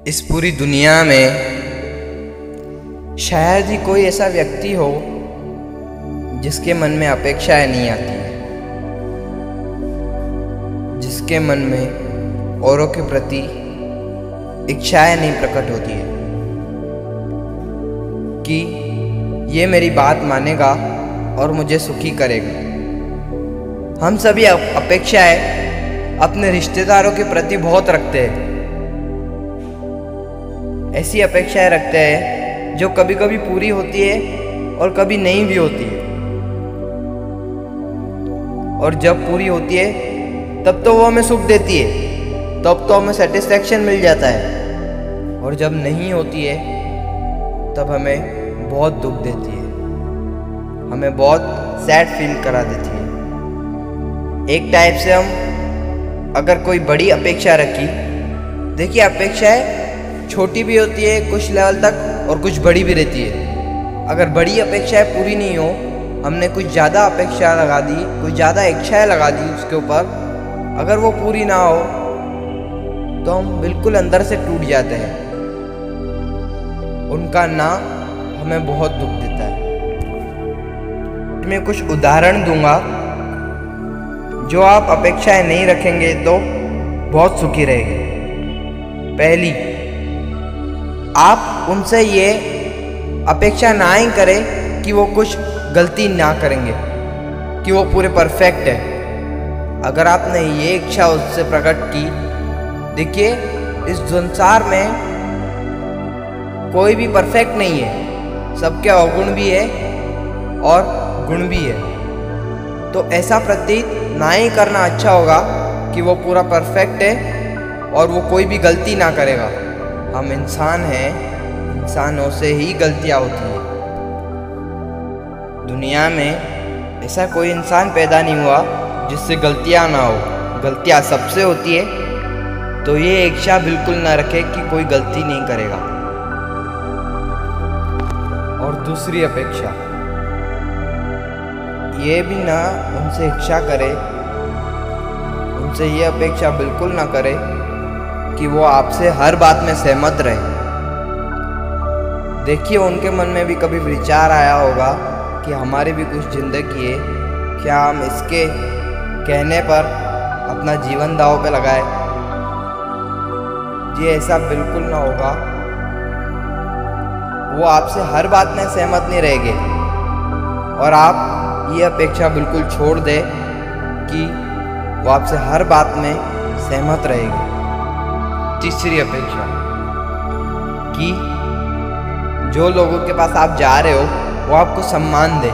इस पूरी दुनिया में शायद ही कोई ऐसा व्यक्ति हो जिसके मन में अपेक्षाएं नहीं आती है, जिसके मन में औरों के प्रति इच्छाएं नहीं प्रकट होती है कि ये मेरी बात मानेगा और मुझे सुखी करेगा। हम सभी अपेक्षाएं अपने रिश्तेदारों के प्रति बहुत रखते हैं। ऐसी अपेक्षाएं रखते हैं जो कभी कभी पूरी होती है और कभी नहीं भी होती है, और जब पूरी होती है तब तो वो हमें सुख देती है, तब तो हमें सेटिस्फैक्शन मिल जाता है, और जब नहीं होती है तब हमें बहुत दुख देती है, हमें बहुत सैड फील करा देती है। एक टाइप से हम अगर कोई बड़ी अपेक्षा रखी, देखिए अपेक्षाएं छोटी भी होती है कुछ लेवल तक और कुछ बड़ी भी रहती है। अगर बड़ी अपेक्षाएं पूरी नहीं हो, हमने कुछ ज़्यादा अपेक्षा लगा दी, कुछ ज़्यादा इच्छाएं लगा दी उसके ऊपर, अगर वो पूरी ना हो तो हम बिल्कुल अंदर से टूट जाते हैं। उनका ना हमें बहुत दुख देता है। मैं कुछ उदाहरण दूंगा, जो आप अपेक्षाएं नहीं रखेंगे तो बहुत सुखी रहेंगे। पहली, आप उनसे ये अपेक्षा ना ही करें कि वो कुछ गलती ना करेंगे, कि वो पूरे परफेक्ट है। अगर आपने ये इच्छा उससे प्रकट की, देखिए इस संसार में कोई भी परफेक्ट नहीं है, सबके अवगुण भी है और गुण भी है। तो ऐसा प्रतीत ना ही करना अच्छा होगा कि वो पूरा परफेक्ट है और वो कोई भी गलती ना करेगा। हम इंसान हैं, इंसानों से ही गलतियां होती हैं। दुनिया में ऐसा कोई इंसान पैदा नहीं हुआ जिससे गलतियां ना हो, गलतियां सबसे होती है। तो ये इच्छा बिल्कुल ना रखे कि कोई गलती नहीं करेगा। और दूसरी अपेक्षा, ये भी ना उनसे इच्छा करे, उनसे ये अपेक्षा बिल्कुल ना करे कि वो आपसे हर बात में सहमत रहे। देखिए उनके मन में भी कभी विचार आया होगा कि हमारी भी कुछ जिंदगी है, क्या हम इसके कहने पर अपना जीवन दांव पे लगाए। ये ऐसा बिल्कुल ना होगा। वो आपसे हर बात में सहमत नहीं रहेंगे और आप ये अपेक्षा बिल्कुल छोड़ दे कि वो आपसे हर बात में सहमत रहेगी। तीसरी अपेक्षा, कि जो लोगों के पास आप जा रहे हो वो आपको सम्मान दे।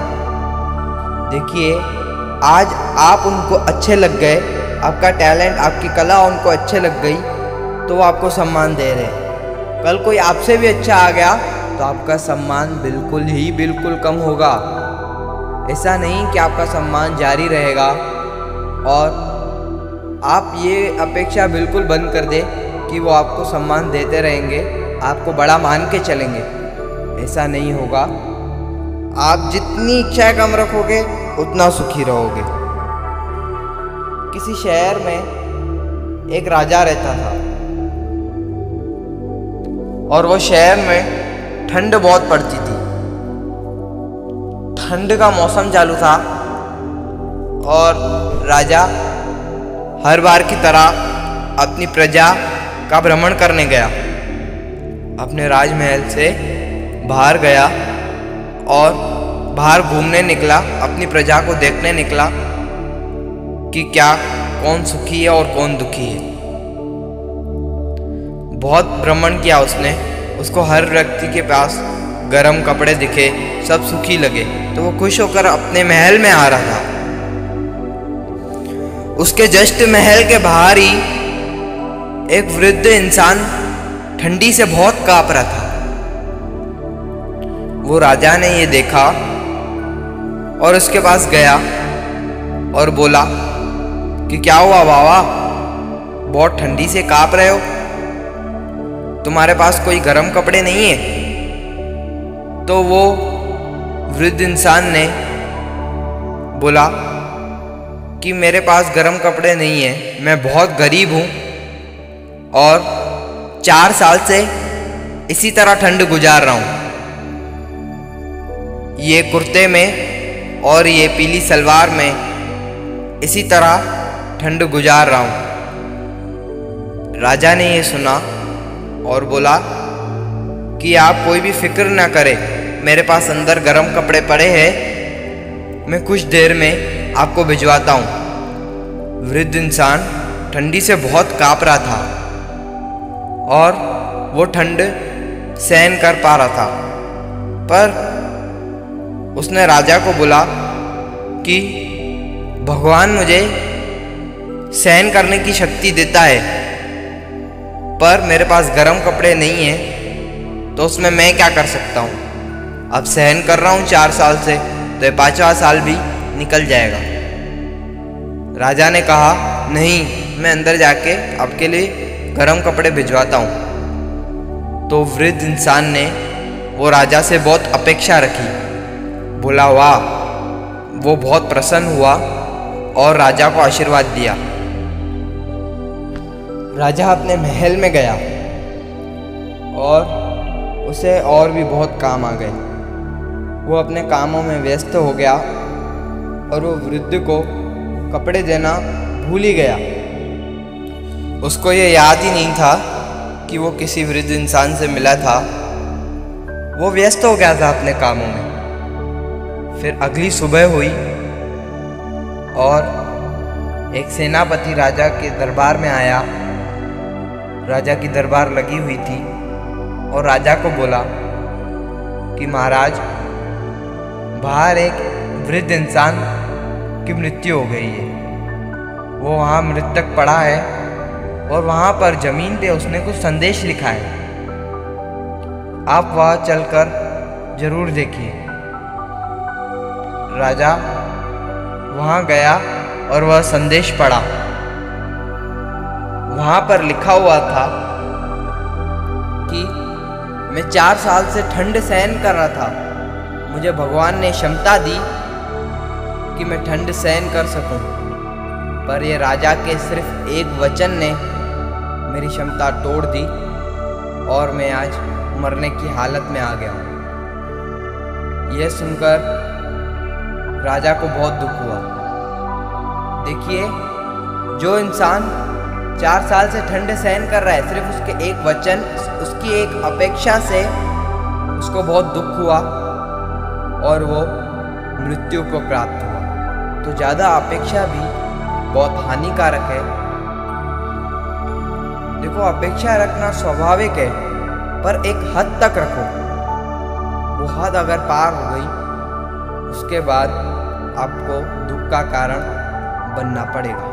देखिए आज आप उनको अच्छे लग गए, आपका टैलेंट, आपकी कला उनको अच्छे लग गई तो वो आपको सम्मान दे रहे। कल कोई आपसे भी अच्छा आ गया तो आपका सम्मान बिल्कुल कम होगा। ऐसा नहीं कि आपका सम्मान जारी रहेगा और आप ये अपेक्षा बिल्कुल बंद कर दे कि वो आपको सम्मान देते रहेंगे, आपको बड़ा मान के चलेंगे। ऐसा नहीं होगा। आप जितनी इच्छाएं कम रखोगे उतना सुखी रहोगे। किसी शहर में एक राजा रहता था और वो शहर में ठंड बहुत पड़ती थी। ठंड का मौसम चालू था और राजा हर बार की तरह अपनी प्रजा का भ्रमण करने गया, अपने राजमहल से बाहर गया और बाहर घूमने निकला, अपनी प्रजा को देखने निकला कि क्या कौन सुखी है और कौन दुखी है। बहुत भ्रमण किया उसने, उसको हर व्यक्ति के पास गर्म कपड़े दिखे, सब सुखी लगे, तो वो खुश होकर अपने महल में आ रहा था। उसके जस्ट महल के बाहर ही एक वृद्ध इंसान ठंडी से बहुत कांप रहा था। वो राजा ने ये देखा और उसके पास गया और बोला कि क्या हुआ बाबा, बहुत ठंडी से कांप रहे हो, तुम्हारे पास कोई गर्म कपड़े नहीं है? तो वो वृद्ध इंसान ने बोला कि मेरे पास गर्म कपड़े नहीं है, मैं बहुत गरीब हूँ और 4 साल से इसी तरह ठंड गुजार रहा हूँ। ये कुर्ते में और ये पीली सलवार में इसी तरह ठंड गुजार रहा हूँ। राजा ने ये सुना और बोला कि आप कोई भी फिक्र ना करें, मेरे पास अंदर गर्म कपड़े पड़े हैं, मैं कुछ देर में आपको भिजवाता हूँ। वृद्ध इंसान ठंडी से बहुत काँप रहा था और वो ठंड सहन कर पा रहा था, पर उसने राजा को बोला कि भगवान मुझे सहन करने की शक्ति देता है, पर मेरे पास गर्म कपड़े नहीं हैं, तो उसमें मैं क्या कर सकता हूँ। अब सहन कर रहा हूँ 4 साल से, तो ये 5वां साल भी निकल जाएगा। राजा ने कहा, नहीं, मैं अंदर जाके आपके लिए गर्म कपड़े भिजवाता हूँ। तो वृद्ध इंसान ने वो राजा से बहुत अपेक्षा रखी। बोला वाह। वो बहुत प्रसन्न हुआ और राजा को आशीर्वाद दिया। राजा अपने महल में गया और उसे और भी बहुत काम आ गए। वो अपने कामों में व्यस्त हो गया और वो वृद्ध को कपड़े देना भूल ही गया। उसको ये याद ही नहीं था कि वो किसी वृद्ध इंसान से मिला था। वो व्यस्त हो गया था अपने कामों में। फिर अगली सुबह हुई और एक सेनापति राजा के दरबार में आया। राजा की दरबार लगी हुई थी और राजा को बोला कि महाराज, बाहर एक वृद्ध इंसान की मृत्यु हो गई है। वो वहाँ मृतक पड़ा है और वहाँ पर जमीन पे उसने कुछ संदेश लिखा है। आप वहाँ चलकर जरूर देखिए। राजा वहाँ गया और वह संदेश पढ़ा। वहाँ पर लिखा हुआ था कि मैं 4 साल से ठंड सहन कर रहा था। मुझे भगवान ने क्षमता दी कि मैं ठंड सहन कर सकूं, पर ये राजा के सिर्फ एक वचन ने मेरी क्षमता तोड़ दी और मैं आज मरने की हालत में आ गया हूँ। यह सुनकर राजा को बहुत दुख हुआ। देखिए, जो इंसान 4 साल से ठंड सहन कर रहा है, सिर्फ उसके एक वचन, उसकी एक अपेक्षा से उसको बहुत दुख हुआ और वो मृत्यु को प्राप्त हुआ। तो ज़्यादा अपेक्षा भी बहुत हानिकारक है। देखो, अपेक्षा रखना स्वाभाविक है, पर एक हद तक रखो। वो हद अगर पार हो गई, उसके बाद आपको दुख का कारण बनना पड़ेगा।